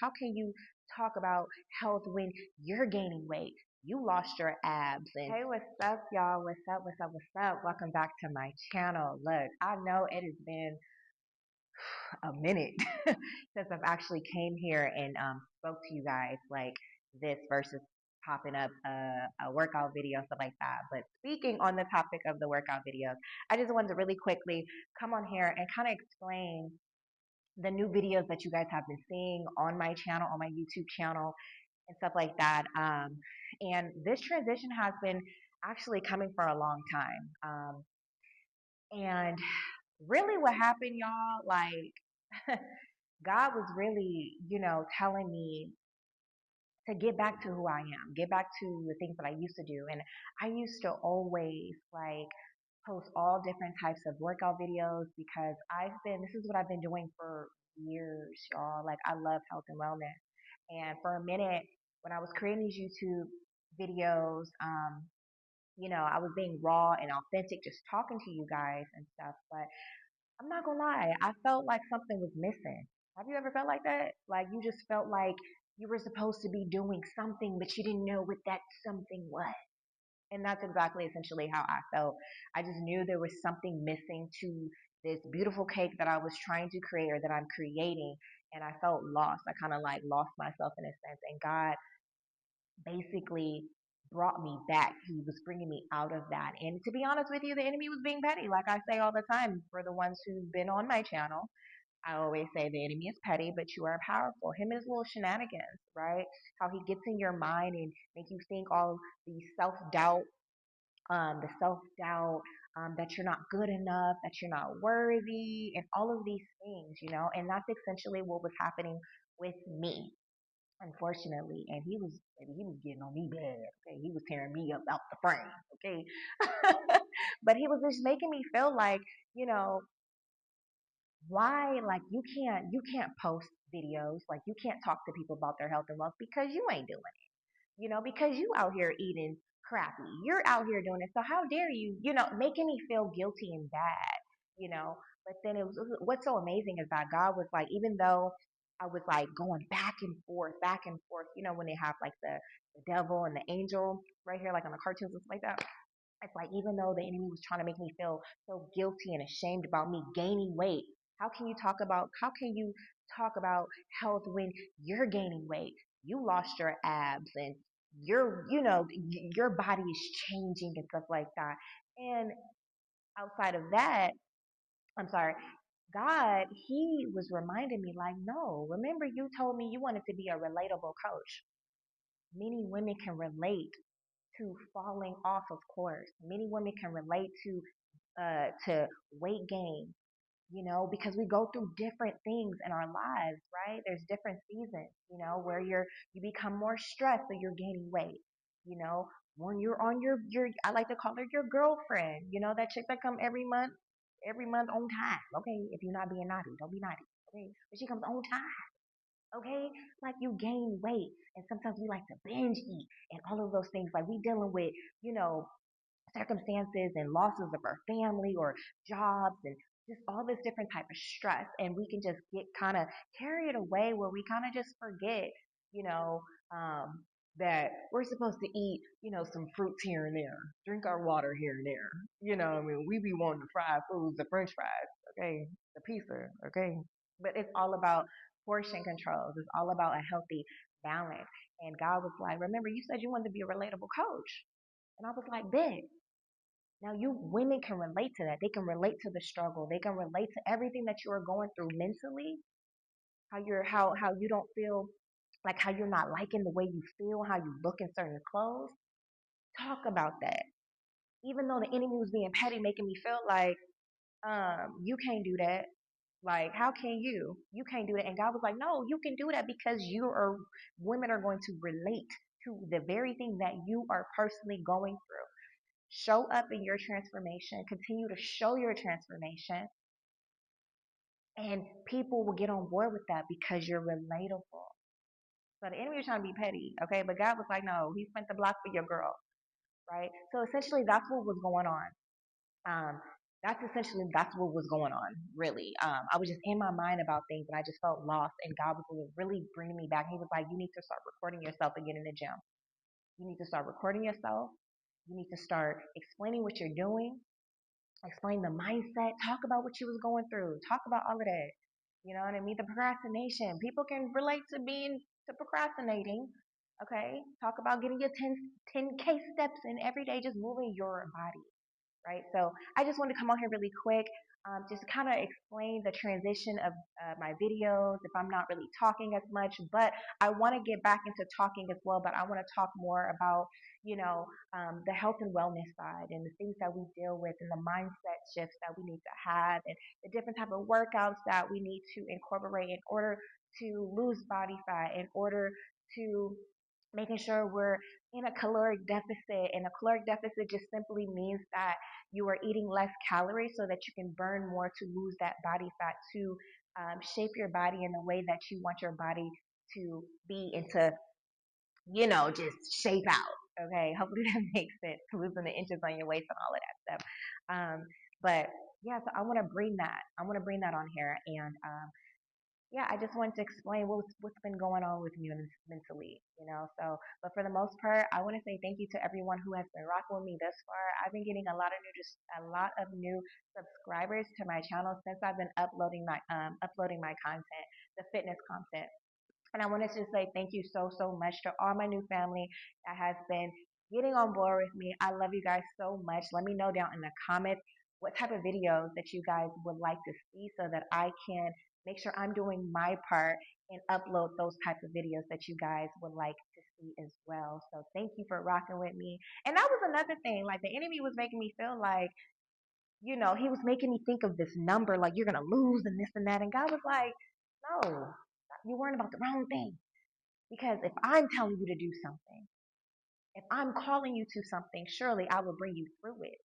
How can you talk about health when you're gaining weight? You lost your abs. And hey, what's up, y'all? What's up? What's up? What's up? Welcome back to my channel. Look, I know it has been a minute since I've actually came here and spoke to you guys like this versus popping up a workout video, stuff like that. But speaking on the topic of the workout videos, I just wanted to really quickly come on here and kind of explain the new videos that you guys have been seeing on my channel, on my YouTube channel, and stuff like that. And this transition has been actually coming for a long time. And really, what happened, y'all, like, God was really, telling me to get back to who I am, get back to the things that I used to do. And I used to always like post all different types of workout videos because this is what I've been doing for years, y'all. Like, I love health and wellness. And for a minute, when I was creating these YouTube videos, I was being raw and authentic, just talking to you guys and stuff. But I'm not gonna lie, I felt like something was missing. Have you ever felt like that? Like you just felt like you were supposed to be doing something, but you didn't know what that something was. And that's exactly essentially how I felt. I just knew there was something missing to this beautiful cake that I was trying to create or that I'm creating. And I felt lost. I kind of like lost myself in a sense. And God basically brought me back. He was bringing me out of that. And to be honest with you, the enemy was being petty. Like I say all the time for the ones who've been on my channel, I always say the enemy is petty, but you are powerful. Him and his little shenanigans, right? How he gets in your mind and make you think all the self doubt, that you're not good enough, that you're not worthy, and all of these things. And that's essentially what was happening with me, unfortunately. And he was getting on me bad. Okay, he was tearing me up out the frame. Okay, but he was just making me feel like, you know, why, like, you can't post videos, like you can't talk to people about their health and wealth because you ain't doing it, because you out here eating crappy, you're out here doing it, so how dare you, making me feel guilty and bad, you know but then what's so amazing is that God was like, even though I was like going back and forth, when they have like the devil and the angel right here, like on the cartoons and stuff like that. It's like, even though the enemy was trying to make me feel so guilty and ashamed about me gaining weight, how can you talk about health when you're gaining weight? You lost your abs and your body is changing and stuff like that. And outside of that, I'm sorry, God, he was reminding me like, no, remember you told me you wanted to be a relatable coach. Many women can relate to falling off, of course. Many women can relate to weight gain, because we go through different things in our lives, right? There's different seasons, where you become more stressed, so you're gaining weight. You know, when you're on your I like to call her your girlfriend, that chick that come every month on time. Okay, if you're not being naughty, don't be naughty. Okay, but she comes on time. Okay, like you gain weight, and sometimes we like to binge eat and all of those things. Like we dealing with, you know, circumstances and losses of our family or jobs and just all this different type of stress, and we can just get kind of carried away where we kind of just forget, you know um that we're supposed to eat, some fruits here and there, drink our water here and there. I mean, we be wanting the fried foods, the french fries, okay, the pizza, okay, but it's all about portion controls. It's all about a healthy balance. And God was like, remember, you said you wanted to be a relatable coach. And I was like, big. Now, you women can relate to that. They can relate to the struggle. They can relate to everything that you are going through mentally. How you don't feel, like how you're not liking the way you feel, how you look in certain clothes. Talk about that. Even though the enemy was being petty, making me feel like, you can't do that. Like, how can you? You can't do that. And God was like, no, you can do that because women are going to relate to the very thing that you are personally going through. Show up in your transformation, continue to show your transformation, and people will get on board with that because you're relatable. So the enemy was trying to be petty, okay? But God was like, no, he spent the block for your girl, right? So essentially, that's what was going on. That's what was going on, really. I was just in my mind about things, and I just felt lost, and God was really bringing me back. He was like, "You need to start recording yourself again in the gym. You need to start recording yourself. You need to start explaining what you're doing, explain the mindset, talk about what you was going through, talk about all of that. You know what I mean? The procrastination. People can relate to procrastinating. Okay, talk about getting your 10K steps in every day, just moving your body, right? So I just wanted to come on here really quick, just kind of explain the transition of my videos. If I'm not really talking as much, but I want to get back into talking as well. But I want to talk more about, you know, the health and wellness side and the things that we deal with and the mindset shifts that we need to have and the different type of workouts that we need to incorporate in order to lose body fat, in order to making sure we're in a caloric deficit. And a caloric deficit just simply means that you are eating less calories so that you can burn more to lose that body fat, to shape your body in the way that you want your body to be and to, just shape out. Okay. Hopefully that makes sense. Losing the inches on your waist and all of that stuff. But yeah, so I want to bring that. I want to bring that on here. And yeah, I just wanted to explain what's been going on with me mentally. So, but for the most part, I want to say thank you to everyone who has been rocking with me thus far. I've been getting a lot of new subscribers to my channel since I've been uploading my content, the fitness content. And I wanted to say thank you so, so much to all my new family that has been getting on board with me. I love you guys so much. Let me know down in the comments what type of videos that you guys would like to see so that I can make sure I'm doing my part and upload those types of videos that you guys would like to see as well. So thank you for rocking with me. And that was another thing. Like the enemy was making me feel like, he was making me think of this number, like you're gonna lose and this and that. And God was like, no, you're worrying about the wrong thing. Because if I'm telling you to do something, if I'm calling you to something, surely I will bring you through it.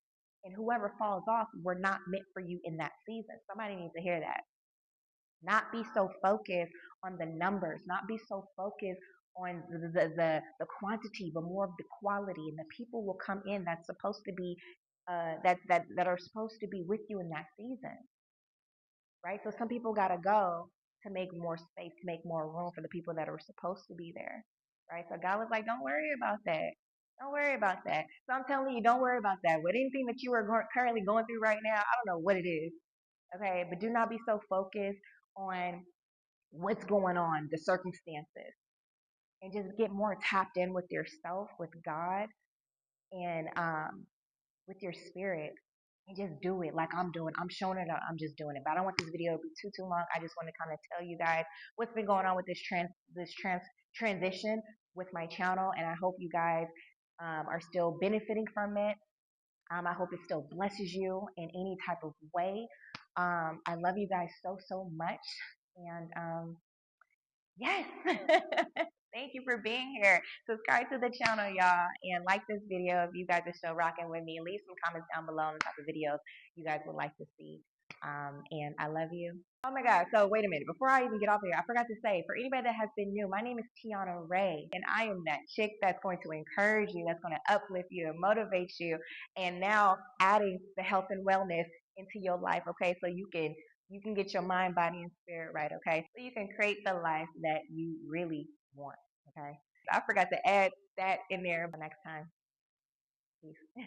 And whoever falls off, we're not meant for you in that season. Somebody needs to hear that. Not be so focused on the numbers, not be so focused on the quantity, but more of the quality. And the people will come in that's supposed to be that are supposed to be with you in that season, right? So some people gotta go to make more space, to make more room for the people that are supposed to be there, right? So God was like, don't worry about that. Don't worry about that. So I'm telling you, don't worry about that. With anything that you are currently going through right now, I don't know what it is, okay? But do not be so focused on what's going on, the circumstances, and just get more tapped in with yourself, with God, and with your spirit, and just do it like I'm doing. I'm showing it up. I'm just doing it. But I don't want this video to be too long. I just want to kind of tell you guys what's been going on with this transition with my channel, and I hope you guys are still benefiting from it. I hope it still blesses you in any type of way. I love you guys so so much, and yes. Thank you for being here. Subscribe to the channel, y'all, and like this video if you guys are still rocking with me. Leave some comments down below on the type of videos you guys would like to see. And I love you. Oh my God. So wait a minute. Before I even get off here, I forgot to say, for anybody that has been new, my name is Tiana Ray, and I am that chick that's going to encourage you, that's going to uplift you and motivate you, and now adding the health and wellness into your life, okay? So you can get your mind, body, and spirit right, okay? So you can create the life that you really want, okay? I forgot to add that in there next time. Peace.